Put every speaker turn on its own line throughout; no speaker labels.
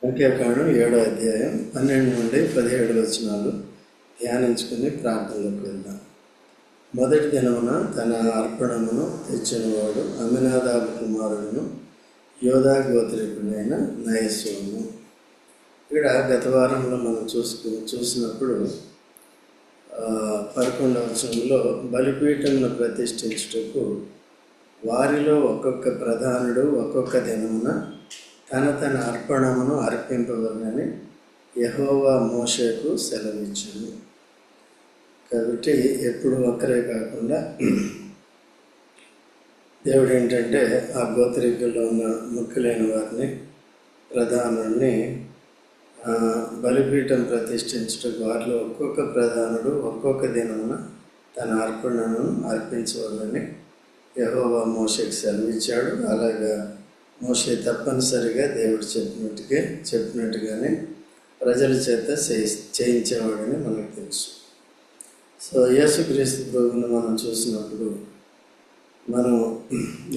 సంఖ్యాకాండం 7వ అధ్యాయం 12 నుండి 17 వచనాలు ధ్యానించుకుని ప్రార్థనలోకి వెళ్దాం. మొదటి దినమున తన అర్పణమును తెచ్చినవాడు అమ్మినాదాబు కుమారుడును యోధా గోత్రీకుడైన నయస్సును. ఇక్కడ గత వారంలో మనం చూసినప్పుడు 11వ వచనంలో బలిపీఠమును ప్రతిష్ఠించుటకు వారిలో ఒక్కొక్క ప్రధానుడు ఒక్కొక్క దినమున తన అర్పణమును అర్పింపవలనని యెహోవా మోషేకు సెలవిచ్చాను. కాబట్టి ఎప్పుడు ఒక్కరే కాకుండా దేవుడు ఏంటంటే ఆ గోత్రికుల్లో ఉన్న ముఖ్యులైన వారిని ప్రధానుల్ని బలిపీఠం ప్రతిష్ఠించటకు వారిలో ఒక్కొక్క ప్రధానుడు ఒక్కొక్క దినమున తన అర్పణను అర్పించవాలని యెహోవా మోషేకు సెలవిచ్చాడు. అలాగా మోషే తప్పనిసరిగా దేవుడు చెప్పినట్టుగానే ప్రజల చేత చేయించేవాడని మనకు తెలుసు. సో యేసుక్రీస్తు ప్రభువును మనం చూసినప్పుడు మనం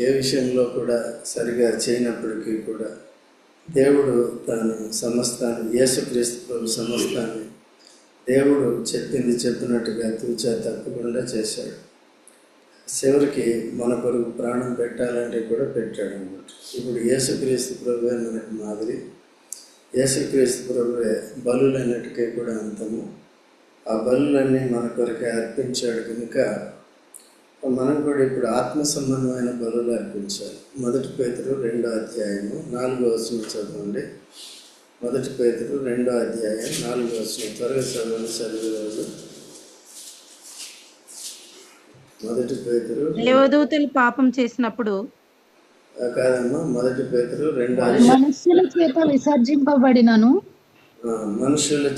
ఏ విషయంలో కూడా సరిగా చేయనప్పటికీ కూడా దేవుడు తాను సమస్తాన్ని, యేసుక్రీస్తు ప్రభు సమస్తాన్ని దేవుడు చెప్పినట్టుగా తూచా తప్పకుండా చేశాడు. చివరికి మన కొరకు ప్రాణం పెట్టాలంటే కూడా పెట్టాడు అన్నమాట. ఇప్పుడు యేసుక్రీస్తు ప్రభువే మనకు మాదిరి, యేసుక్రీస్తు ప్రభువే బలులన్నిటికీ కూడా అంతము. ఆ బలులన్నీ మన కొరకే అర్పించాడు కనుక మనం కూడా ఇప్పుడు ఆత్మ సంబంధమైన బలులు అర్పించాలి. 1 పేతురు 2వ అధ్యాయము 4వ వచనం చదవండి. 1 పేతురు 2వ అధ్యాయం 4వ వచనం త్వరగా చదివేవాళ్ళు. 1 పేతురు
దేవదూతలు పాపం చేసినప్పుడు
కాదమ్మా, 1 పేతురు 2వ
మనుష్యుల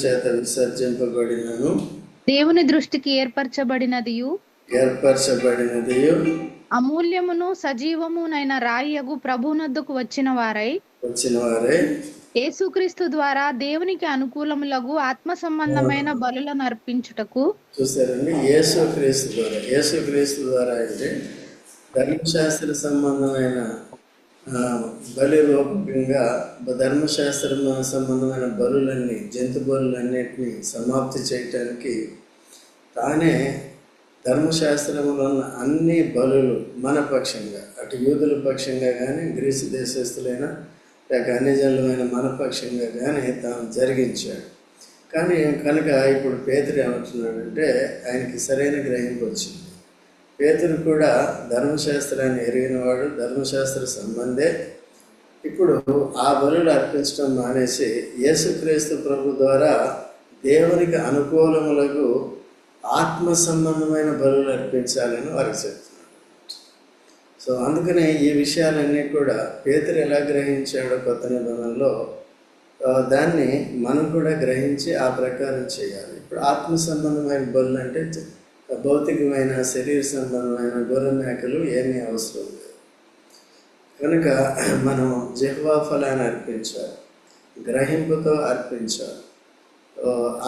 చేత విసర్జింపబడినను దేవుని దృష్టికి ఏర్పరచబడినదియు అమూల్యమును సజీవమునైన రాయియగు ప్రభువునొద్దకు వచ్చిన వారై యేసుక్రీస్తు ద్వారా దేవునికి అనుకూలములగు ఆత్మ సంబంధమైన బలులను అర్పించుటకు.
చూసారండి, యేసుక్రీస్తు ద్వారా అంటే ధర్మశాస్త్ర సంబంధమైన బలి రూపకంగా ధర్మశాస్త్ర సంబంధమైన బలులన్నీ, జంతు బలులన్నిటినీ సమాప్తి చేయటానికి తానే ధర్మశాస్త్రంలో ఉన్న అన్ని బలులు మన పక్షంగా, అటు యూదుల పక్షంగా కానీ గ్రీసు దేశస్తులైన లేక అన్యజనులమైన మన పక్షంగా కానీ తాను జరిగించాడు. కానీ కనుక ఇప్పుడు పేతురు ఏమంటున్నాడంటే ఆయనకి సరైన గ్రహింపు వచ్చింది. పేతురు కూడా ధర్మశాస్త్రాన్ని ఎరిగినవాడు, ధర్మశాస్త్ర సంబంధే. ఇప్పుడు ఆ బలులు అర్పించడం మానేసి యేసుక్రీస్తు ప్రభు ద్వారా దేవునికి అనుకూలములకు ఆత్మ సంబంధమైన బలులు అర్పించాలని వారికి చెప్తున్నాడు. సో అందుకనే ఈ విషయాలన్నీ కూడా పేతురు ఎలా గ్రహించాడో కొత్త నిబంధనలో దాన్ని మనం కూడా గ్రహించి ఆ ప్రకారం చేయాలి. ఇప్పుడు ఆత్మ సంబంధమైన బలులు అంటే భౌతికమైన శరీర సంబంధమైన గొర్రె మేకలు ఏమీ అవసరం లేదు. కనుక మనం జిహ్వా ఫలాన్ని అర్పించాలి, గ్రహింపుతో అర్పించాలి.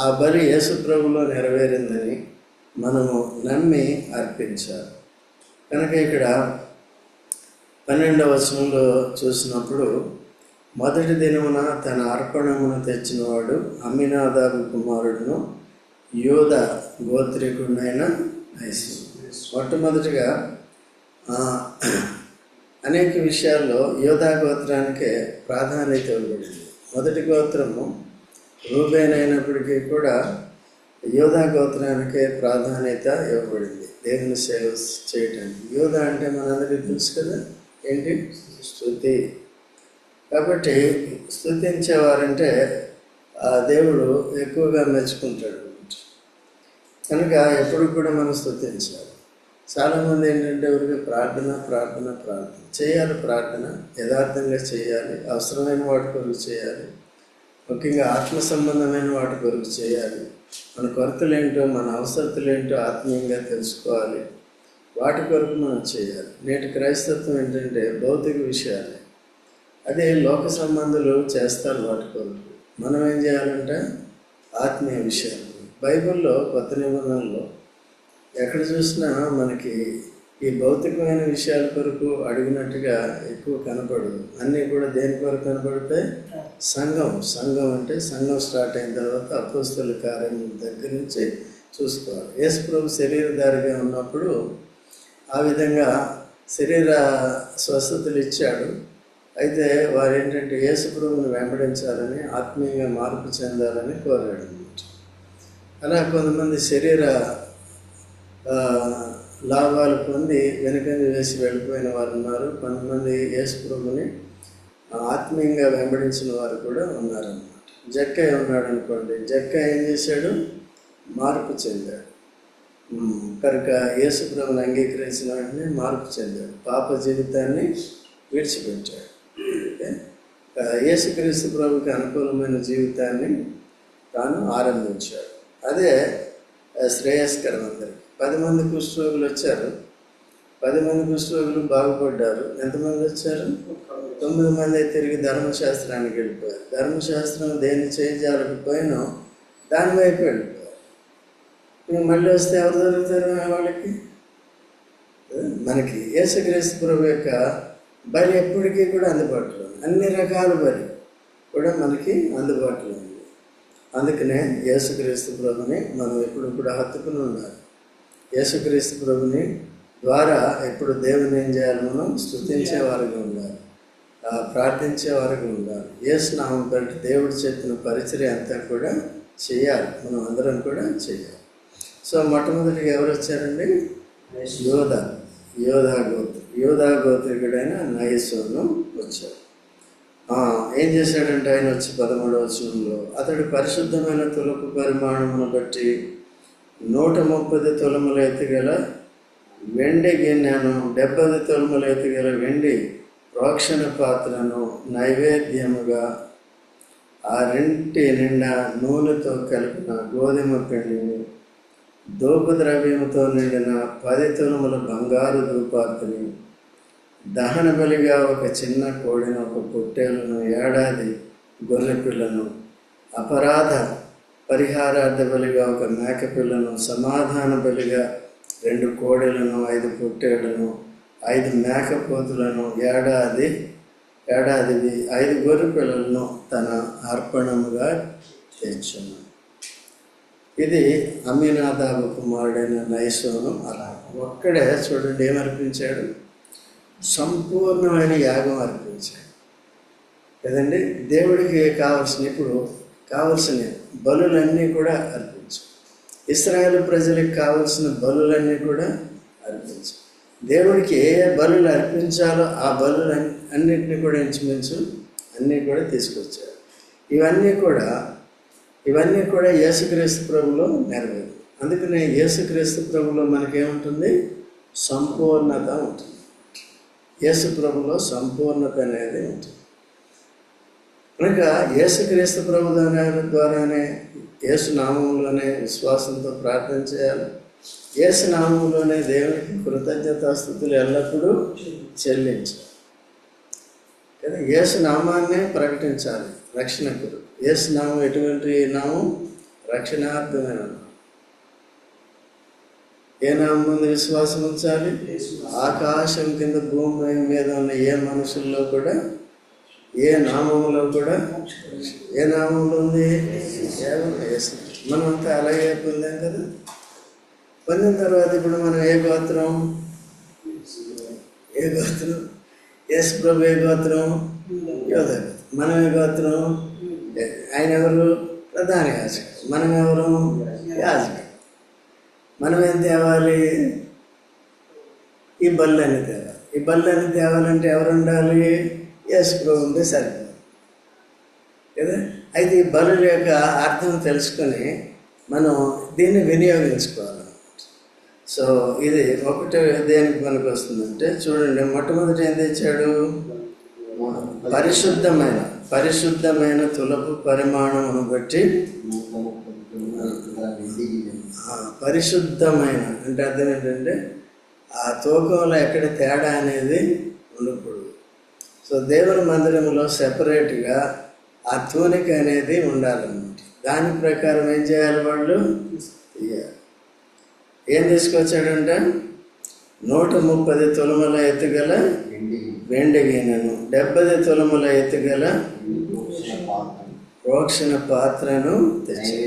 ఆ బలి యేసు ప్రభులో నెరవేరిందని మనము నమ్మి అర్పించాలి. కనుక ఇక్కడ 12వ వచనంలో చూసినప్పుడు మొదటి దినమున తన అర్పణమును తెచ్చినవాడు అమ్మినాదాబు కుమారుడును యోధా గోత్రీకుడైన నయస్సు. మొట్టమొదటిగా అనేక విషయాల్లో యోధా గోత్రానికే ప్రాధాన్యత ఇవ్వబడింది. మొదటి గోత్రము రూబేన్ అయినప్పటికీ కూడా యోధా గోత్రానికే ప్రాధాన్యత ఇవ్వబడింది దేవుని సేవ చేయటానికి. యోధా అంటే మనందరికీ తెలుసు కదా, ఏంటి? స్తుతి. కాబట్టి స్తుతించేవారంటే ఆ దేవుడు ఎక్కువగా మెచ్చుకుంటాడు. కనుక ఎప్పుడు కూడా మనం స్తుతించాలి. చాలామంది ఏంటంటే ఎవరికి ప్రార్థన చేయాలి. ప్రార్థన యథార్థంగా చేయాలి, అవసరమైన వాటి కొరకు చేయాలి, ముఖ్యంగా ఆత్మ సంబంధమైన వాటి కొరకు చేయాలి. మన కొరతలేంటో, మన అవసరతలేంటో ఆత్మీయంగా తెలుసుకోవాలి, వాటి కొరకు మనం చేయాలి. నేటి క్రైస్తత్వం ఏంటంటే భౌతిక విషయాలే, అదే లోక సంబంధులు చేస్తారు వాటి కొరకు. మనం ఏం చేయాలంటే ఆత్మీయ విషయాలు. బైబిల్లో కొత్త నిబంధనలో ఎక్కడ చూసినా మనకి ఈ భౌతికమైన విషయాల కొరకు అడిగినట్టుగా ఎక్కువ కనపడదు. అన్నీ కూడా దేని కొరకు కనపడతాయి? సంఘం అంటే సంఘం స్టార్ట్ అయిన తర్వాత అపోస్తలుల కార్యం దగ్గర నుంచి చూసుకోవాలి. యేసు ప్రభు శరీరధారిగా ఉన్నప్పుడు ఆ విధంగా శరీర స్వస్థతలు ఇచ్చాడు. అయితే వారు ఏంటంటే యేసు ప్రభువుని వెంబడించాలని, ఆత్మీయంగా మార్పు చెందాలని కోరాడు అన్నమాట. అలా కొంతమంది శరీర లాభాలు పొంది వెనుకంజ వేసి వెళ్ళిపోయిన వారు ఉన్నారు. కొంతమంది యేసు ప్రభుని ఆత్మీయంగా వెంబడించిన వారు కూడా ఉన్నారన్నమాట. జక్కయ్య ఉన్నాడు అనుకోండి. జక్కయ్య ఏం చేశాడు? మార్పు చెందాడు. కనుక యేసు ప్రభుని అంగీకరించిన వెంటనే మార్పు చెందాడు. పాప జీవితాన్ని విడిచిపెట్టాడు. యేసుక్రీస్తు ప్రభుకి అనుకూలమైన జీవితాన్ని తాను ఆరంభించాడు. అదే శ్రేయస్కరం అందరికి. 10 మంది కుష్ఠరోగులు వచ్చారు. 10 మంది కుష్ఠరోగులు బాగుపడ్డారు. ఎంతమంది వచ్చారు? 9 మంది తిరిగి ధర్మశాస్త్రానికి వెళ్ళిపోయారు. ధర్మశాస్త్రం దేన్ని చేయజాలకపోయినా దాని వైపు వెళ్ళిపోయారు. మళ్ళీ వస్తే ఎవరు దొరుకుతారు వాళ్ళకి? మనకి యేసుక్రీస్తు ప్రభు యొక్క బలి ఎప్పటికీ కూడా అందుబాటులో ఉంది. అన్ని రకాల బలి కూడా మనకి అందుబాటులో ఉంది. అందుకనే యేసుక్రీస్తు ప్రభుని మనం ఎప్పుడు కూడా హత్తుకుని ఉండాలి. యేసుక్రీస్తు ప్రభుని ద్వారా ఎప్పుడు దేవుని ఏం చేయాలి? మనం స్తుతించే వారిగా ఉండాలి, ప్రార్థించే వారిగా ఉండాలి. యేసు నామం బట్టి దేవుడు చెప్పిన పరిచర్య అంతా కూడా చేయాలి. మనం అందరం కూడా చేయాలి. సో మొట్టమొదటిగా ఎవరు వచ్చారండి? యోధా గోత్రికుడైన నయసోను వచ్చాడు. ఏం చేశాడంటే ఆయన వచ్చి 13వ వచనంలో, అతడు పరిశుద్ధమైన తులపు పరిమాణమును బట్టి 130 తులముల ఎత్తుగల వెండి గిన్నెను, 70 తులముల ఎత్తుగల వెండి ప్రోక్షణ పాత్రను నైవేద్యముగా, ఆ రెంటి నిండా నూనెతో కలిపిన గోధుమ పిండిని, ధూప ద్రవ్యముతో నిండిన 10 తులముల బంగారు ధూపార్తిని, దహన బలిగా ఒక చిన్న కోడిని, ఒక పొట్టేలును, ఏడాది గొర్రెపిల్లను, అపరాధ పరిహారార్థ బలిగా ఒక మేకపిల్లను, సమాధాన బలిగా 2 కోడెలను, 5 పొట్టేళ్లను, 5 మేకపోతులను, ఏడాదివి 5 గొర్రె పిల్లలను తన అర్పణముగా తెచ్చును. ఇది అమీనాదాబు కుమారుడైన నయసోను. అలా ఒక్కడే చూడండి ఏమర్పించాడు? సంపూర్ణమైన యాగం అర్పించాడు కదండి. దేవుడికి కావలసిన బలులన్నీ కూడా అర్పించాడు. ఇశ్రాయేలు ప్రజలకు కావలసిన బలులన్నీ కూడా అర్పించాడు. దేవుడికి ఏ బలులు అర్పించాలో ఆ బలులు అన్నింటినీ కూడా ఇంచుమించు అన్నీ కూడా తీసుకొచ్చాడు. ఇవన్నీ కూడా యేసుక్రీస్తు ప్రభులో నెరవేరు. అందుకనే యేసుక్రీస్తు ప్రభులో మనకేముంటుంది? సంపూర్ణత ఉంటుంది. యేసు ప్రభులో సంపూర్ణత అనేది ఉంటుంది. కనుక యేసుక్రీస్తు ప్రభు ద్వారానే, యేసు నామంలోనే విశ్వాసంతో ప్రార్థన చేయాలి. యేసు నామంలోనే దేవునికి కృతజ్ఞతాస్తుతులు ఎల్లప్పుడూ చెల్లించాలి కదా. యేసు నామాన్నే ప్రకటించాలి రక్షణకుడు. యేసు నామం ఎటువంటి నామం? రక్షణార్థమైన నామం. ఏ నామం ముందు విశ్వాసం ఉంచాలి? ఆకాశం కింద భూమి మీద ఉన్న ఏ మనుషుల్లో కూడా, ఏ నామంలో కూడా, ఏ నామంలో ఉంది? మనమంతా అలాగే పొందాం కదా. పొందిన తర్వాత ఇప్పుడు మనం ఏ గోత్రం? యేసు ప్రభు ఏ గోత్రం? యోధ. మనం ఏ గోత్రం? ఆయన ఎవరు? ప్రధాన యాజకుడు. మనం ఎవరు? యాజకుడు. మనం ఏం తేవాలి? ఈ బళ్ళని తేవాలి. ఈ బళ్ళని తేవాలంటే ఎవరు ఉండాలి? యేసు ప్రభు ఉంటే సరిపోదు కదా. అయితే ఈ బలుల యొక్క అర్థం తెలుసుకొని మనం దీన్ని వినియోగించుకోవాలి. సో ఇది ఒకటి దేనికి పనికి వస్తుందంటే చూడండి, మొట్టమొదటి ఏం తెచ్చాడు? పరిశుద్ధమైన తులపు పరిమాణమును బట్టి, పరిశుద్ధమైన అంటే అర్థం ఏంటంటే ఆ తూకంలో ఎక్కడ తేడా అనేది ఉండకూడదు. సో దేవుని మందిరంలో సెపరేట్గా ఆ తూనిక అనేది ఉండాలన్నమాట. దాని ప్రకారం ఏం చేయాలి? వాళ్ళు ఏం తీసుకొచ్చాడంటే 130 తులముల ఎత్తుగల వెండి గిన్నెను, 70 తులముల ఎత్తుగల ప్రోక్షణ పాత్రను తెచ్చి.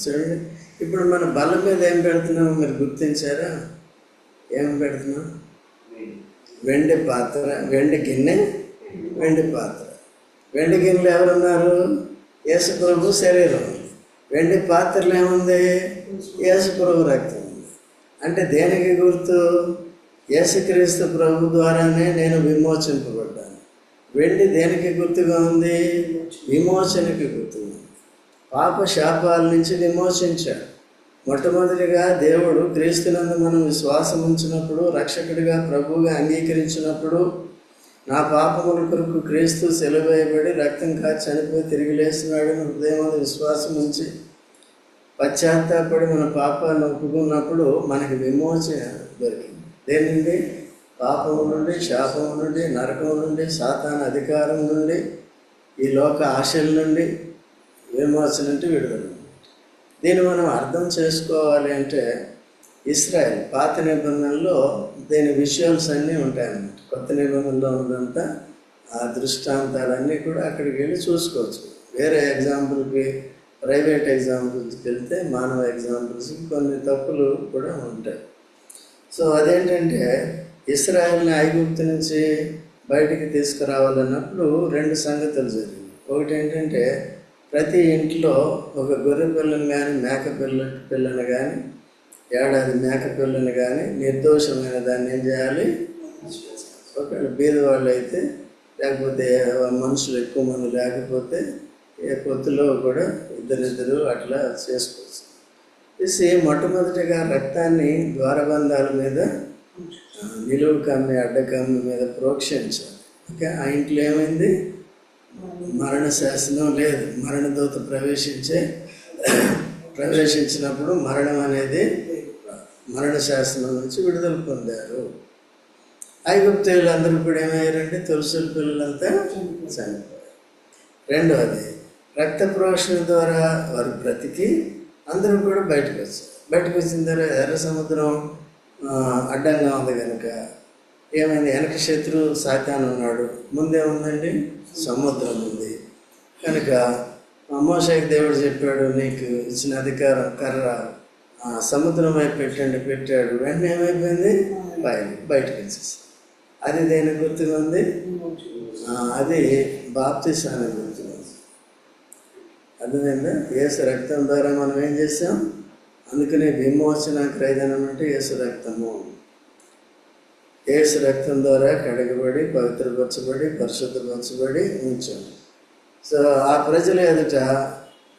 చూడండి, ఇప్పుడు మన బల్ల మీద ఏం పెడుతున్నామో మీరు గుర్తించారా? ఏం పెడుతున్నాం? వెండి పాత్ర, వెండి గిన్నె, వెండి పాత్ర. వెండి గిన్నెలు ఎవరున్నారు? యేసు ప్రభు శరీరం ఉంది. వెండి పాత్రలు ఏముంది? యేసు ప్రభు రక్తం ఉంది. అంటే దేనికి గుర్తు? యేసుక్రీస్తు ప్రభు ద్వారానే నేను విమోచింపబడ్డాను. వెండి దేనికి గుర్తుగా ఉంది? విమోచనకి గుర్తుగా ఉంది. పాప శాపాల నుంచి విమోచించాడు. మొట్టమొదటిగా దేవుడు క్రీస్తునందు మనం విశ్వాసం ఉంచినప్పుడు, రక్షకుడిగా ప్రభువుగా అంగీకరించినప్పుడు, నా పాపముల కొరకు క్రీస్తు సిలువేయబడి రక్తం కాచి చనిపోయి తిరిగి లేస్తున్నాడు హృదయం విశ్వాసం ఉంచి పశ్చాత్తాపడి మన పాపాలను ఒప్పుకున్నప్పుడు మనకి విమోచన దొరికింది. దేని నుండి? పాపము నుండి, శాపము నుండి, నరకం నుండి, సాతాను అధికారం నుండి, ఈ లోక ఆశల నుండి విమోచన అంటే విడుదల. దీన్ని మనం అర్థం చేసుకోవాలి అంటే ఇశ్రాయేల్ పాత నిబంధనలో దీని విజువల్స్ అన్నీ ఉంటాయన్నమాట. కొత్త నిబంధనలో ఉన్నంత ఆ దృష్టాంతాలన్నీ కూడా అక్కడికి వెళ్ళి చూసుకోవచ్చు. వేరే ఎగ్జాంపుల్కి, ప్రైవేట్ ఎగ్జాంపుల్స్కి వెళ్తే మానవ ఎగ్జాంపుల్స్కి కొన్ని తప్పులు కూడా ఉంటాయి. సో అదేంటంటే ఇశ్రాయేల్ని ఐగుప్తు నుంచి బయటికి తీసుకురావాలన్నప్పుడు 2 సంగతులు జరిగింది. ఒకటి ఏంటంటే ప్రతి ఇంట్లో ఒక గొర్రె పిల్లని కానీ, మేక పిల్లని కానీ, ఏడాది మేక పిల్లని కానీ, నిర్దోషమైన దాన్ని ఏం చేయాలి? ఒకవేళ బీదవాళ్ళు అయితే, లేకపోతే మనుషులు ఎక్కువ మంది లేకపోతే పొత్తులో కూడా ఇద్దరిద్దరు అట్లా చేసుకోవచ్చు. తీసి మొట్టమొదటిగా రక్తాన్ని ద్వారబంధాల మీద, నిలువు కమ్మి, అడ్డకమ్మి మీద ప్రోక్షించాలి. ఓకే, ఆ ఇంట్లో ఏమైంది? మరణ శాసనం లేదు. మరణదూత ప్రవేశించినప్పుడు మరణం అనేది మరణ శాసనం నుంచి విడుదల పొందారు. ఐగుప్తీయులందరూ కూడా ఏమయ్యారంటే తొలిసూల పిల్లలంతా చనిపోయారు. రెండవది, రక్త ప్రోక్షణ ద్వారా వారు బ్రతికి అందరూ కూడా బయటకు వచ్చారు. బయటకు వచ్చిన తర్వాత ఎర్ర సముద్రం అడ్డంగా ఉంది కనుక ఏమైంది? వెనక శత్రు సాతాను ఉన్నాడు, ముందే ఉందండి సముద్రం ఉంది కనుక మోషేకి దేవుడు చెప్పాడు, నీకు ఇచ్చిన అధికారం కర్ర సముద్రం వైపు పెట్టాడు. వెంటనే ఏమైపోయింది? బయటకు వచ్చేసి. అది దేని గుర్తుగా ఉంది? అది బాప్తిసానికి గుర్తుగా ఉంది. అర్థమైందా? యేసు రక్తం ద్వారా మనం ఏం చేసాం? అందుకనే విమోచన క్రైదనం అంటే యేసు రక్తము. యేసు రక్తం ద్వారా కడగబడి, పవిత్రపరచబడి, పరిశుద్ధపరచబడి ఉంచాం. సో ఆ ప్రజల ఎదుట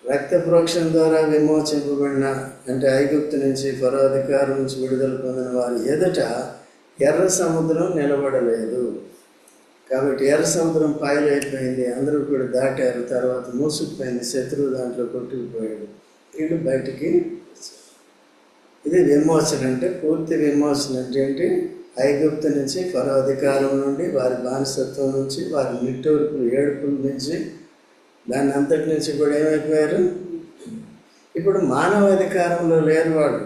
రక్త ప్రోక్షణ ద్వారా విమోచింపబడిన, అంటే ఐగుప్తు నుంచి, ఫరో అధికారం నుంచి విడుదల పొందిన వారి ఎదుట ఎర్ర సముద్రం నిలబడలేదు. కాబట్టి ఎర్ర సముద్రం పాయలైపోయింది, అందరూ కూడా దాటారు. తర్వాత మూసుకుపోయింది, శత్రువు దాంట్లో కొట్టుకుపోయాడు, వీళ్ళు బయటికి. ఇది విమోచన అంటే, పూర్తి విమోచన అంటే ఏంటి? ఐగుప్తు నుంచి, ఫరో అధికారం నుండి, వారి బానిసత్వం నుంచి, వారి నిట్టూర్పులు, ఏడుపుల నుంచి, దాని అంతటి నుంచి కూడా ఏమైపోయారు? ఇప్పుడు మానవ అధికారంలో లేరు వాళ్ళు,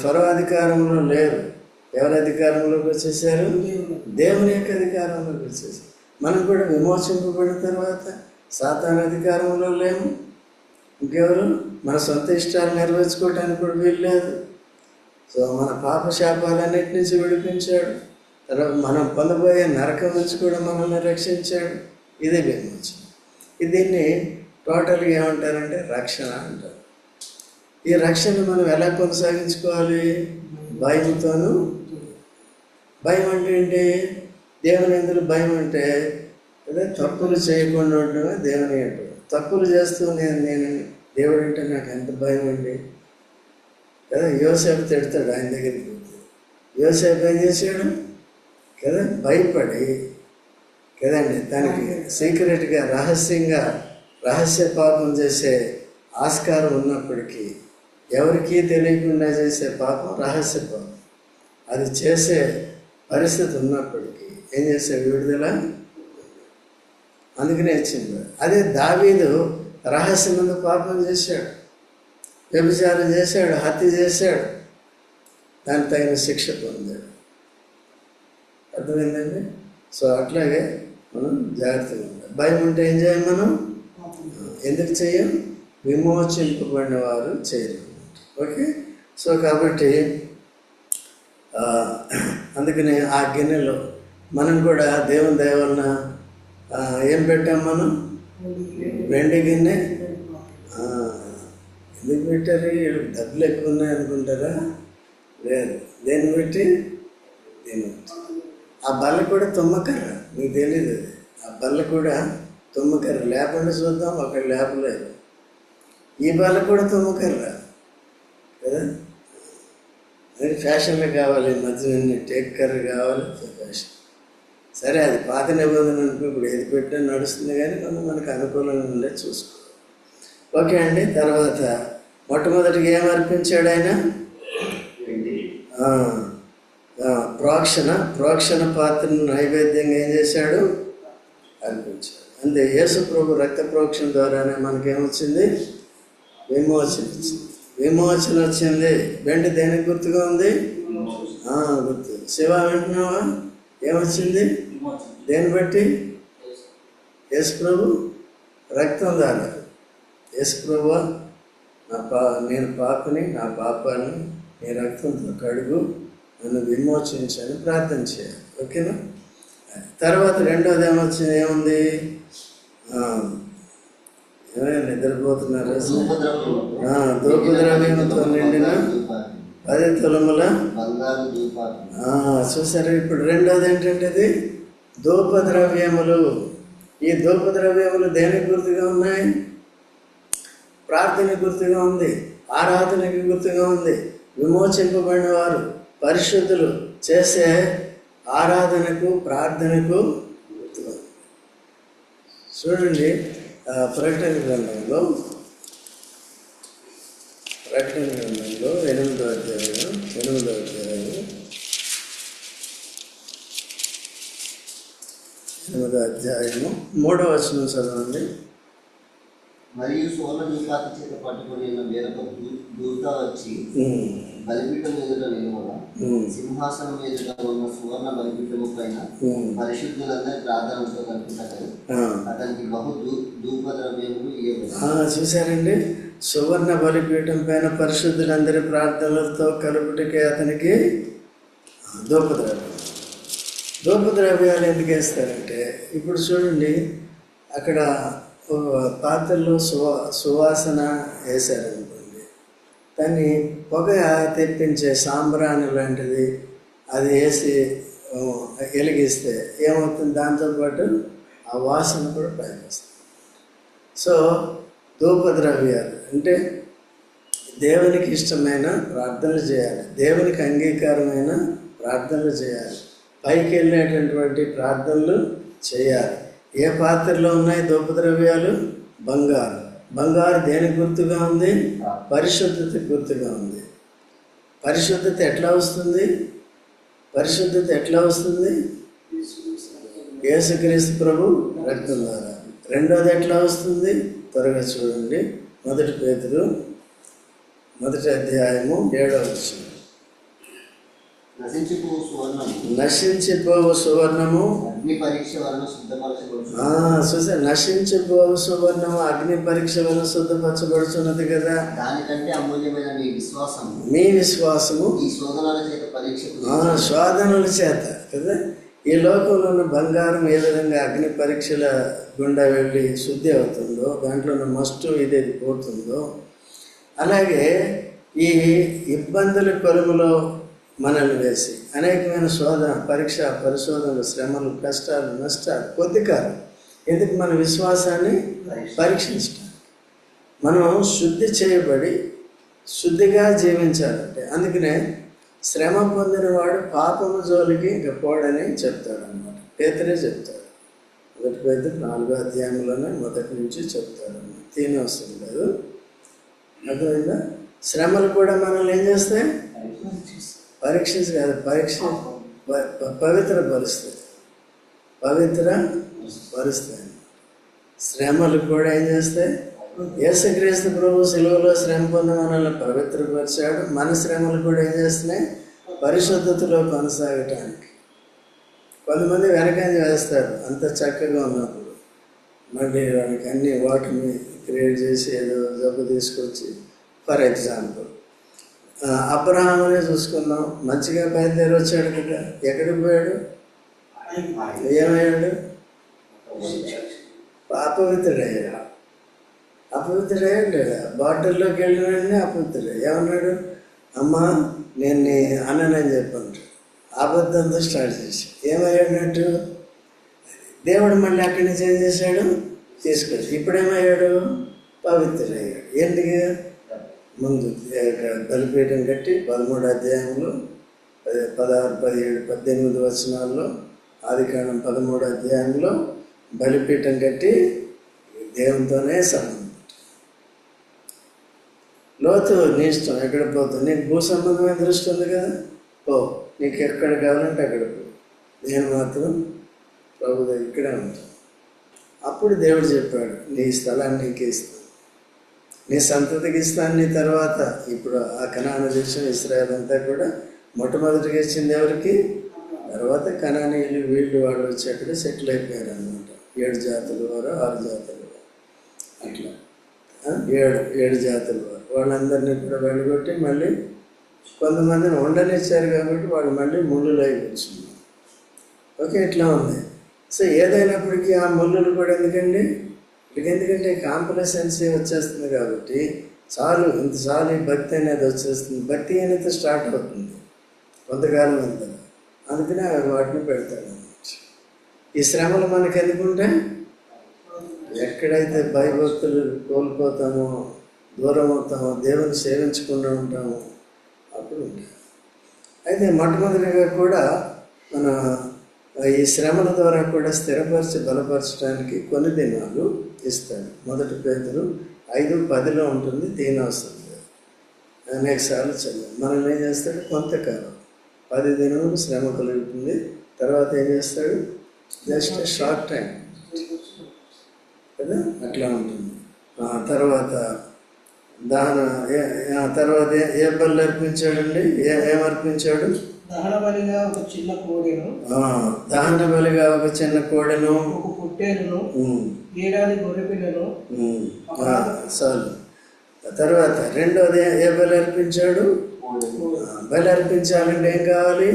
ఫరో అధికారంలో లేరు. ఎవరి అధికారంలోకి వచ్చేసారు? దేవుని యొక్క అధికారంలోకి వచ్చేసారు. మనం కూడా విమోచింపబడిన తర్వాత సాతాను అధికారంలో లేము. ఇంకెవరు? మన సొంత ఇష్టాలు నెరవేర్చుకోవడానికి కూడా వీలు లేదు. సో మన పాప శాపాలన్నిటి నుంచి విడిపించాడు. తర్వాత మనం పొందబోయే నరకం నుంచి కూడా మనల్ని రక్షించాడు. ఇదే విమోచన. దీన్ని టోటల్గా ఏమంటారంటే రక్షణ అంటారు. ఈ రక్షణ మనం ఎలా కొనసాగించుకోవాలి? భయంతోనూ. భయం అంటే ఏంటి? దేవుని ఎందుకు భయం అంటే అదే తప్పులు చేయకుండా ఉండడమే దేవుని అంటే. తప్పులు చేస్తూ నేను దేవుడు అంటే నాకు ఎంత భయం అండి కదా. యోసేపు తిడతాడు ఆయన దగ్గరికి పోతే. యోసేపు ఏం చేశాడు కదా? భయపడి కదండి, తనకి సీక్రెట్గా, రహస్య పాపం చేసే ఆస్కారం ఉన్నప్పటికీ, ఎవరికీ తెలియకుండా చేసే పాపం రహస్య పాపం, అది చేసే పరిస్థితి ఉన్నప్పటికీ ఏం చేశాడు? విడుదల. అందుకనే వచ్చింది. అదే దావీదు రహస్యమందు పాపం చేశాడు, వ్యభిచారం చేశాడు, హత్య చేశాడు. దానికి తగిన శిక్ష పొందాడు. అర్థమైందండి? సో అట్లాగే మనం జాగ్రత్తగా ఉండాలి. భయం ఉంటే ఏం చేయం మనం? ఎందుకు చేయం? విమోచింపబడిన వారు చేయరు. ఓకే. సో కాబట్టి అందుకని ఆ గిన్నెలో మనం కూడా దేవుని దయ వలన ఏం పెట్టాం మనం? వెండి గిన్నె. ఎందుకు పెట్టారు? డబ్బులు ఎక్కువ ఉన్నాయి అనుకుంటారా? లేదు. దేన్ని పెట్టి? దీన్ని బట్టి. ఆ బల్ల కూడా తుమ్మకర్ర, మీకు తెలియదు అది. ఆ బల్ల కూడా తుమ్మకర్ర. లేకుండా చూద్దాం, అక్కడ లేపలేదు. ఈ బల్ల కూడా తుమ్మకర్ర కదా. అది ఫ్యాషన్లో కావాలి, మధ్య టేక్ కర్ర కావాలి, ఫ్యాషన్. సరే, అది పాత నిబంధన అనుకో. ఇప్పుడు ఏది పెట్టినా నడుస్తుంది, కానీ మనం మనకు అనుకూలంగా ఉండే చూసుకోవాలి. ఓకే అండి. తర్వాత మొట్టమొదటిగా ఏం అర్పించాడు ఆయన? ప్రోక్షణ పాత్రను నైవేద్యంగా ఏం చేశాడు? అర్పించాడు. అంతే. యేసు ప్రభు రక్త ప్రోక్షణ ద్వారానే మనకేమొచ్చింది? విమోచన వచ్చింది. విమోచన వచ్చింది. వెండి దేనికి గుర్తుగా ఉంది? గుర్తు. శివ వింటున్నావా? ఏమొచ్చింది? దేన్ని బట్టి? యేసు ప్రభు రక్తం ద్వారా. యేసు ప్రభు నేను పాపని, నా పాపాన్ని నీ రక్తంతో కడుగు, నన్ను విమోచించని ప్రార్థన చేయాలి. ఓకేనా? తర్వాత రెండోది ఏమొచ్చింది? ఏముంది? ఏమైనా నిద్రపోతున్నారు? ధూపద్రవ్యంతో నిండిన 10 తులముల చూసారు. ఇప్పుడు రెండోది ఏంటంటే ఇది ధూపద్రవ్యములు. ఈ ధూపద్రవ్యములు దేనికి గుర్తుగా ఉన్నాయి? ప్రార్థన గుర్తుగా ఉంది, ఆరాధనకి గుర్తుగా ఉంది. విమోచింపబడిన వారు, పరిశుద్ధులు చేసే ఆరాధనకు, ప్రార్థనకు గుర్తుగా ఉంది. చూడండి, ప్రకటన గ్రంథంలో 8వ అధ్యాయము 3వ వచనం చదవండి.
మరియు సువర్ణ దీపాత చేత పట్టుకుని వేరొక దూత వచ్చి బలిపీఠం ఎదుట నిలువగా, సింహాసనం ఎదుట ఉన్న సువర్ణ బలిపీఠము పైన పరిశుద్ధులందరి ప్రార్థనలతో కలుపుతారు. అతనికి బహు ధూపద్రవ్యములు ఇవ్వబడతాయి. చూశారండి,
సువర్ణ బలిపీఠం పైన పరిశుద్ధులందరి ప్రార్థనలతో కలుపుటకే అతనికి ధూపద్రవ్యాలు ఎందుకు వేస్తారంటే, ఇప్పుడు చూడండి, అక్కడ పాత్రలో సువాసన వేశారనుకోండి, దాన్ని పొగ తెప్పించే సాంబ్రాణి లాంటిది అది వేసి వెలిగిస్తే ఏమవుతుంది? దాంతోపాటు ఆ వాసన కూడా పైకి వస్తుంది. సో ధూపద్రవ్యాలు అంటే దేవునికి ఇష్టమైన ప్రార్థనలు చేయాలి, దేవునికి అంగీకారమైన ప్రార్థనలు చేయాలి, పైకి వెళ్ళేటటువంటి ప్రార్థనలు చేయాలి. ఏ పాత్రలో ఉన్నాయి ధూపద్రవ్యాలు? బంగారు దేనికి గుర్తుగా ఉంది? పరిశుద్ధతకి గుర్తుగా ఉంది. పరిశుద్ధత ఎట్లా వస్తుంది? యేసుక్రీస్తు ప్రభు రక్తం ద్వారా. రెండోది ఎట్లా వస్తుంది? త్వరగా చూడండి. 1 పేతురు 1వ అధ్యాయము 7వ వచనం. నశించిపోవు సువర్ణము
అగ్ని పరీక్ష వలన శుద్ధపరచబడుతుంది.
నశించిపోవు సువర్ణము అగ్ని పరీక్ష వలన శుద్ధపరచబడుతున్నది కదా.
దానికంటే అమూల్యమైన
మీ విశ్వాసము
ఈ శోధనల
చేత కదా. ఈ లోకంలో ఉన్న బంగారం ఏ విధంగా అగ్ని పరీక్షల గుండా వెళ్ళి శుద్ధి అవుతుందో, దాంట్లో ఉన్న మస్టు ఇది పోతుందో, అలాగే ఈ ఇబ్బందుల కొలుములో మనల్ని వేసి అనేకమైన పరిశోధనలు, శ్రమలు, కష్టాలు, నష్టాలు కొద్ది కాదు. ఎందుకు? మన విశ్వాసాన్ని పరీక్షించడం. మనం శుద్ధి చేయబడి శుద్ధిగా జీవించాలంటే, అందుకనే శ్రమ పొందిన వాడు పాపము జోలికి ఇంకా పోడని చెప్తాడు అన్నమాట. పేతురే చెప్తాడు. 1 పేతురు 4వ అధ్యాయంలోనే మొదటి నుంచి చెప్తాడు అన్నమాట. తినవసరం లేదు. అర్థమైందా? శ్రమలు కూడా మనల్ని ఏం చేస్తాయి? పవిత్రపరుస్తాయి. శ్రమలు కూడా ఏం చేస్తాయి? యేసుక్రీస్తు ప్రభు సిలువలో శ్రమ పొంది మనల్ని పవిత్రపరిచాడు. మన శ్రమలు కూడా ఏం చేస్తున్నాయి? పరిశుద్ధతలో కొనసాగటానికి. కొంతమంది వెనకంజ వేస్తారు అంత చక్కగా ఉన్నప్పుడు, మళ్ళీ వాళ్ళకి అన్ని వాటిని క్రియేట్ చేసి ఏదో జబ్బు తీసుకొచ్చి. ఫర్ ఎగ్జాంపుల్ అబ్రహామునే చూసుకున్నాం, మంచిగా బయలుదేరి వచ్చాడు కదా, ఎక్కడికి పోయాడు, ఏమయ్యాడు, అపవిత్రుడయ్యాడు. అపవిత్రుడయ్యాడు లేదా, బాటిల్లోకి వెళ్ళిన వెంటనే అపవిత్రుడు. ఏమన్నాడు, అమ్మా నేను నీ అన్ననని చెప్పంటాడు. అబద్ధంతో స్టార్ట్ చేసి ఏమయ్యాడన్నట్టు, దేవుడు మళ్ళీ అక్కడి నుంచి ఏం చేశాడు, తీసుకొచ్చి ఇప్పుడేమయ్యాడు, పవిత్రుడయ్యాడు. ఎందుకు, ముందు బలిపీఠం కట్టి 13వ అధ్యాయంలో 16, 17, 18 వచనాల్లో, ఆదికాండం 13వ అధ్యాయంలో బలిపీఠం కట్టి దేవునితోనే సంబంధం. లోతు నీ ఇష్టం, ఎక్కడ పోతావు, నీకు భూ సంబంధమైన దృష్టి ఉంది కదా, పో, నీకు ఎక్కడ కావాలంటే అక్కడ పో, నేను మాత్రం ప్రభు దగ్గర ఇక్కడే ఉంటాను. అప్పుడు దేవుడు చెప్పాడు, నీ స్థలాన్ని నీకు ఇస్తాను, నీ సంతతికి ఇస్తాను. నీ తర్వాత ఇప్పుడు ఆ కనాను దేశం ఇశ్రాయేల్ అంతా కూడా మొట్టమొదటిగా ఇచ్చింది ఎవరికి, తర్వాత కనానీయులు వీళ్ళు వాళ్ళు వచ్చి అక్కడ సెటిల్ అయిపోయారు అన్నమాట. 7 జాతుల వారు, 6 జాతుల వారు, అట్లా 7 జాతుల వారు. వాళ్ళందరినీ కూడా వెళ్ళగొట్టి మళ్ళీ కొంతమందిని ఉండనిచ్చారు కాబట్టి వాళ్ళు మళ్ళీ ముళ్ళులు అయి కూర్చున్నారు. ఓకే, ఇట్లా ఉంది. సో ఏదైనప్పటికీ ఆ ముళ్ళులు కూడా ఎందుకండి, ఎందుకంటే కాంప్లసెన్సీ వచ్చేస్తుంది కాబట్టి చాలు, ఇంత చాలు, ఈ భక్తి అనేది వచ్చేస్తుంది. భక్తి అనేది స్టార్ట్ అవుతుంది కొంతకాలం అంతా, అందుకనే వాటిని పెడతాడు అన్నమాట. ఈ శ్రమలు మనకు ఎందుకుంటే ఎక్కడైతే భయభక్తులు కోల్పోతామో, దూరం అవుతామో, దేవుని సేవించకుండా ఉంటామో అప్పుడు ఉంటాయి. అయితే మొట్టమొదటిగా కూడా మన ఈ శ్రమల ద్వారా కూడా స్థిరపరిచి బలపరచడానికి కొన్ని దినాలు ఇస్తాడు. 1 పేతురు 5:10 ఉంటుంది, తీనవసరం లేదు, అనేక సార్లు చదివాం. మనం ఏం చేస్తాడు, కొంతకాలం 10 దినములు శ్రమ కలుగుతుంది, తర్వాత ఏం చేస్తాడు, జస్ట్ షార్ట్ టైం కదా, అట్లా ఉంటుంది. తర్వాత తర్వాత ఏ బలి అర్పించాడండి, ఏమర్పించాడు,
దహన బలిగా ఒక చిన్న కోడెను,
దహన బలిగా ఒక చిన్న కోడెను,
ఒక పొట్టేలును, ఏడాది గొర్రె పిల్లను.
చాలు. తర్వాత రెండోది ఏ బలి అర్పించాడు, బలి అర్పించాలంటే ఏం కావాలి,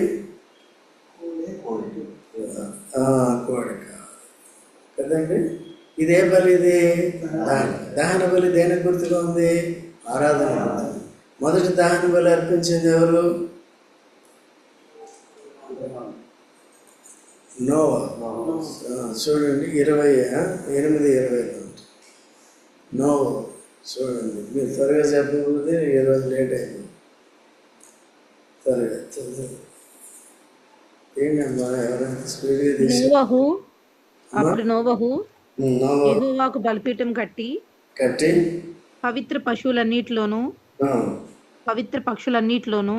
కోడి కావాలి కదండి. ఇదే బలి, ఇది దహన బలి దేనికి గుర్తుగా ఉంది, ఆరాధన గుర్తు. మొదటి దహన బలి అర్పించింది ఎవరు, నోవా. చూడండి 28:20 నోవా. చూడండి, మీరు త్వరగా చెప్పకపోతే ఈరోజు లేట్ అయిపోయింది. త్వరగా ఏంటమ్మా, ఎవరైనా స్పీడ్గా తీసి.
అప్పుడు నోవహు యెహోవాకు బలిపీఠం కట్టి పవిత్ర పశువులన్నిటిలోను పవిత్ర పక్షులన్నిటిలోను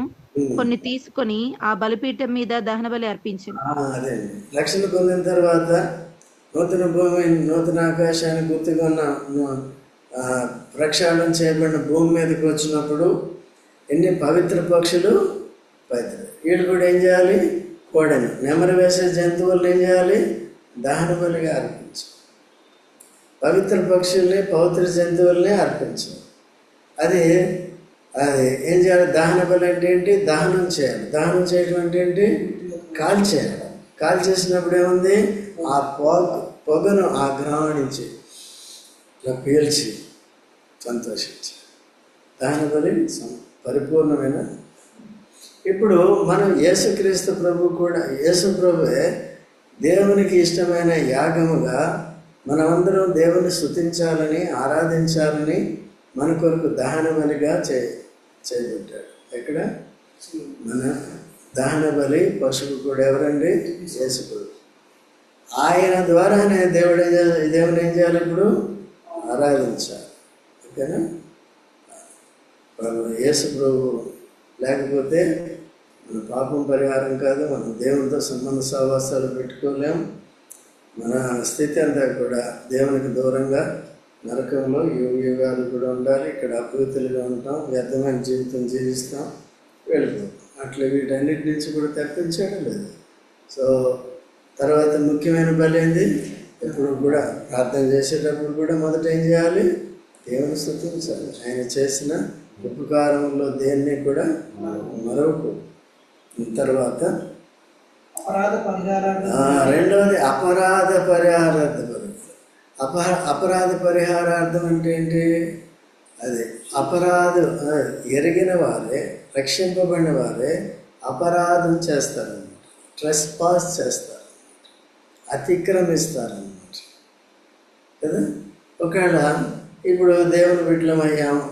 కొన్ని తీసుకొని ఆ బలిపీఠం మీద దహన బలి అర్పించింది.
అదే రక్షణ పొందిన తర్వాత నూతన భూమి, నూతన ఆకాశాన్ని గుర్తుగా ఉన్న ప్రక్షాళన చేయబడిన భూమి మీదకి వచ్చినప్పుడు ఎన్ని పవిత్ర పక్షులు, వీళ్ళు కూడా ఏం చేయాలి, కోడెను, నెమరు వేసే జంతువులను ఏం చేయాలి, దహన బలిగా అర్పించాలి. పవిత్ర పక్షుల్ని, పవిత్ర జంతువుల్ని అర్పించాలి. అది ఏం చేయాలి, దహన బలి అంటే ఏంటి, దహనం చేయాలి. దహనం చేయడం అంటే ఏంటి, కాల్చేయాలి. కాల్చేసినప్పుడు ఏముంది, ఆ పొగను ఆ గ్రామం నుంచి ఇలా పీల్చి సంతోషించాలి. దహన బలి పరిపూర్ణమైన. ఇప్పుడు మనం యేసుక్రీస్తు ప్రభు కూడా, యేసు ప్రభువే దేవునికి ఇష్టమైన యాగముగా మనమందరం దేవుని స్తుతించాలని, ఆరాధించాలని మన కొరకు దహన బలిగా చేయబడ్డాడు. ఎక్కడ మన దహన బలి పశువు కూడా ఎవరండి, యేసు ప్రభు. ఆయన ద్వారానే దేవుని ఏం చేయాలి, ఇప్పుడు ఆరాధించాలి. ఓకేనా, యేసు ప్రభు లేకపోతే మన పాపం పరిహారం కాదు, మనం దేవునితో సంబంధ సహవాసాలు పెట్టుకోలేం. మన స్థితి అంతా కూడా దేవునికి దూరంగా నరకంలో యుగాలు కూడా ఉండాలి. ఇక్కడ అపవిత్రులుగా ఉంటాం, వ్యర్థమైన జీవితం జీవిస్తాం, వెళ్ళిపోతాం. అట్లా వీటన్నిటి నుంచి కూడా తప్పించాడు లేదు. సో తర్వాత ముఖ్యమైన బలి ఏంది? ఎప్పుడు కూడా ప్రార్థన చేసేటప్పుడు కూడా మొదట ఏం చేయాలి? దేవుని స్తుతించాలి. ఆయన చేసిన ఉపకారంలో దేన్ని కూడా మరొకరు. తర్వాత రెండవది అపరాధ పరిహారార్థం. అపరాధ పరిహారార్థం అంటే ఏంటి? అది ఎరిగిన వారే, రక్షింపబడిన వారే అపరాధం చేస్తారన్నమాట, ట్రెస్పాస్ చేస్తారు, అతిక్రమిస్తారన్నమాట కదా. ఒకవేళ ఇప్పుడు దేవుని బిడ్డలమయ్యాము,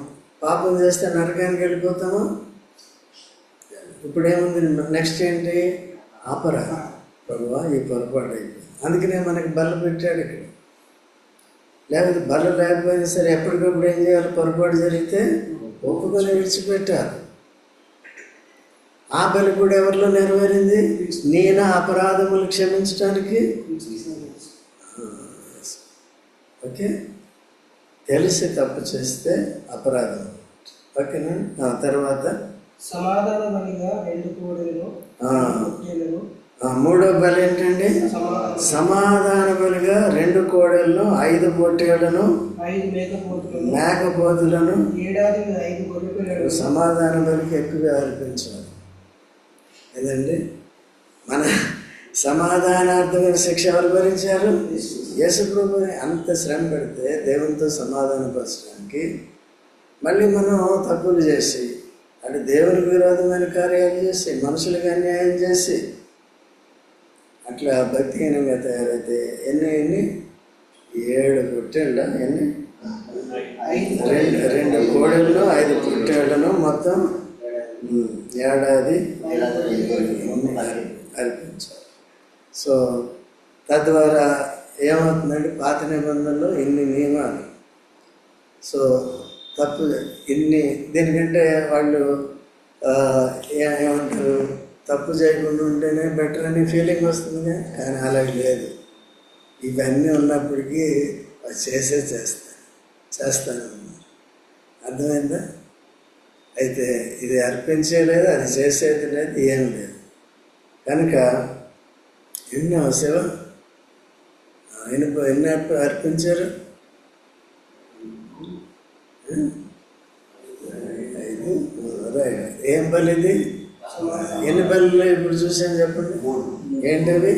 పాపం చేస్తే నరకానికి వెళ్ళిపోతాము. ఇప్పుడు ఏముంది? నెక్స్ట్ ఏంటి? అపరాధం. ప్రభువా ఈ పొరపాటు అయిపోయింది, అందుకనే మనకి బల్ల పెట్టాడు ఇక్కడ. లేకపోతే బల్ల లేకపోయినా సరే ఎప్పటికప్పుడు ఏం చేయాలి? పొరపాటు జరిగితే ఒప్పుకొని విడిచిపెట్టాలి. ఆ బలి కూడా ఎవరిలో నెరవేరింది? నేను అపరాధములు క్షమించడానికి. ఓకే, తెలిసి తప్పు చేస్తే అపరాధం. ఓకేనా? తర్వాత
సమాధాన బలిగా 2 కోడెలను,
మూడో బలి ఏంటండి? సమాధాన బలిగా 2 కోడెలను, 5 పొట్టేళ్లను,
5
మేకపోతులను,
ఏడాదికి 5 గొర్రెపిల్లలను
సమాధాన బలికి ఎక్కువగా అర్పించాలి. ఏదండి? మన సమాధానార్థమైన శిక్ష ఎవరు భరించారు? యేసు ప్రభువుని అంత శ్రమ పెడితే దేవునితో సమాధానపరచడానికి మళ్ళీ మనం తప్పులు చేసి, అటు దేవునికి విరోధమైన కార్యాలు చేసి, మనుషులకు అన్యాయం చేసి, అట్లా భక్తిహీనంగా తయారైతే ఎన్ని 7 పొట్టేళ్ళ, 2 కోడెలను, 5 పొట్టేళ్లను, మొత్తం ఏడాది అర్పించాలి. సో తద్వారా ఏమవుతుందంటే పాత నిబంధనలో ఇన్ని నియమాలు. సో తప్పు దీనికంటే వాళ్ళు ఏమంటారు, తప్పు చేయకుండా ఉంటేనే బెటర్ అని ఫీలింగ్ వస్తుంది. కానీ అలాగే లేదు. ఇవన్నీ ఉన్నప్పటికీ చేస్తాను. అర్థమైందా? అయితే ఇది అర్పించేలేదు, అది చేసేది లేదు, ఏం లేదు. కనుక ఎన్నో సేవ ఎన్ని అర్పించారు? 5. ఏం బలి ఇది? ఎన్ని బలులు ఇప్పుడు చూసాను చెప్పండి. ఏంటవి?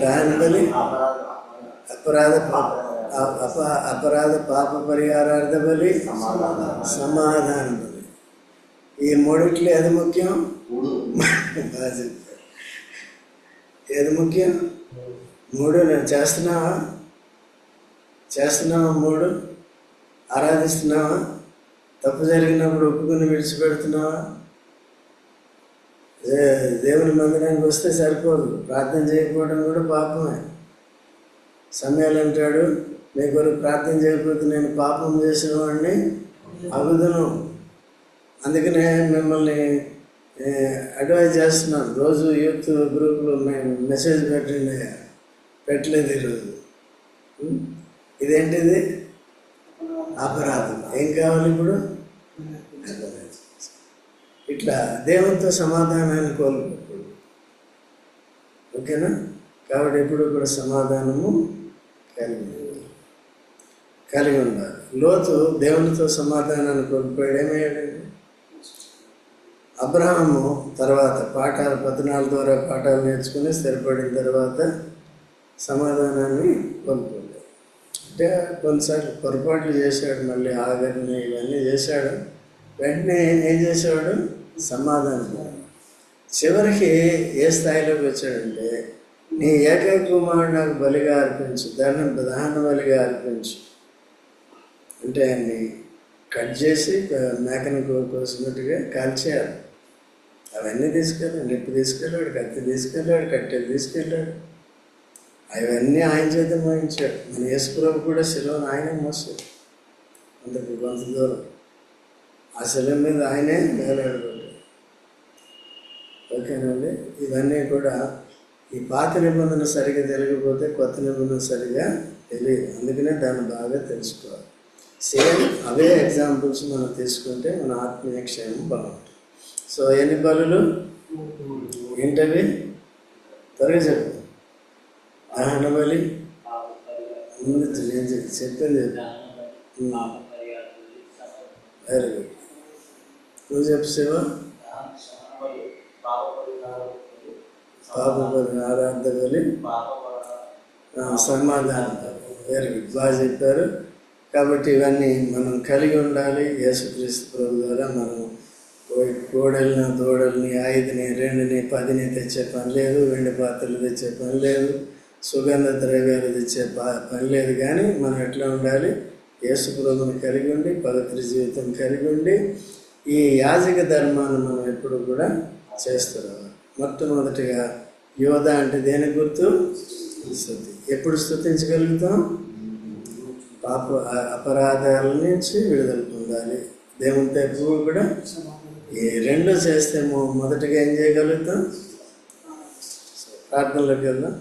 దహన బలి, అపరాధ పాప పరిహారార్థ బలి, సమాధాన బలి. ఈ మూడిట్లో ఏది ముఖ్యం? ఏది ముఖ్యం? 3 నేను చేస్తున్నావా? 3 ఆరాధిస్తున్నావా? తప్పు జరిగినప్పుడు ఒప్పుకుని విడిచిపెడుతున్నావా? దేవుని మందిరానికి వస్తే సరిపోదు, ప్రార్థన చేయకపోవడం కూడా పాపమే. సమయాలు అంటాడు, మీ కొరకు ప్రార్థన చేయకపోతే నేను పాపం చేసిన వాడిని అగుదును. అందుకనే మిమ్మల్ని అడ్వైజ్ చేస్తున్నాను. రోజు యూత్ గ్రూప్లో మెసేజ్ పెట్టలేదు ఈరోజు. ఇదేంటిది? అపరాధం. ఏం కావాలి ఇప్పుడు? ఇట్లా దేవునితో సమాధానాన్ని కోల్పోకూడదు. ఓకేనా? కాబట్టి ఎప్పుడు కూడా సమాధానము కలిగి ఉండాలి. లోతు దేవునితో సమాధానాన్ని కోల్పోయాడు. ఏమయ్యాడండి? అబ్రహాము తర్వాత 14 ద్వారా పాఠాలు నేర్చుకుని స్థిరపడిన తర్వాత సమాధానాన్ని కోల్పోయాడు. అంటే కొన్నిసార్లు పొరపాట్లు చేశాడు, మళ్ళీ ఆగరిని ఇవన్నీ చేశాడు. వెంటనే ఏం చేసేవాడు? సమాధానం. చివరికి ఏ స్థాయిలోకి వచ్చాడంటే, నీ ఏకైక కుమారుడు నాకు బలిగా అర్పించు, దహన బలిగా అర్పించు అంటే ఆయన్ని కట్ చేసి మేకను కోసినట్టుగా కాల్చేయాలి. అవన్నీ తీసుకెళ్ళాడు, నిప్పు తీసుకెళ్ళాడు, కత్తి తీసుకెళ్ళాడు, కట్టెలు తీసుకెళ్ళాడు. అవన్నీ ఆయన చేత మోయించాడు. మన యేసుప్రభు కూడా శిలువను ఆయనే మోసాడు. అంతకు కొంత దూరం ఆ శిలువ మీద ఆయనే వేలాడబడ్డాడు. ఓకేనండి? ఇవన్నీ కూడా ఈ పాత నిబంధన సరిగా తెలియకపోతే కొత్త నిబంధన సరిగా తెలియదు. అందుకనే దాన్ని బాగా తెలుసుకోవాలి. సేమ్ అవే ఎగ్జాంపుల్స్ మనం తీసుకుంటే మన ఆత్మీయ క్షేమం బాగుంటుంది. సో ఎన్ని బలులు ఏంటవి త్వరగా చెప్పు. దహన బలి ముందు నేను చెప్పింది వెరీ గుడ్. నువ్వు చెప్పు శివ. పాప బలి, ఆరాధ బలి, సమాధానం. వెరీ గుడ్, బాగా చెప్పారు. కాబట్టి ఇవన్నీ మనం కలిగి ఉండాలి. యేసుక్రీస్తు ప్రభు ద్వారా మనం కోడల్ని, దూడల్ని, 5ని, 2ని, 10ని తెచ్చే పని లేదు. వెండి పాత్రలు తెచ్చే పని లేదు. సుగంధ ద్రవ్యాలు తెచ్చే పని లేదు. కానీ మనం ఎట్లా ఉండాలి? యేసు ప్రభువుని కలిగి ఉండి, పవిత్ర జీవితం కలిగి ఉండి, ఈ యాజక ధర్మాన్ని మనం ఎప్పుడు కూడా చేస్తున్నాం. మొట్టమొదటిగా యోధ అంటే దేని గుర్తు? స్తుతి. ఎప్పుడు స్తుతించగలుగుతాం? పాప అపరాధాల నుంచి విడుదల పొందాలి. దేవునితో ఎప్పుడు కూడా ఈ 2 చేస్తే మొదటిగా ఏం చేయగలుగుతాం? ప్రార్థనలోకి వెళ్దాం.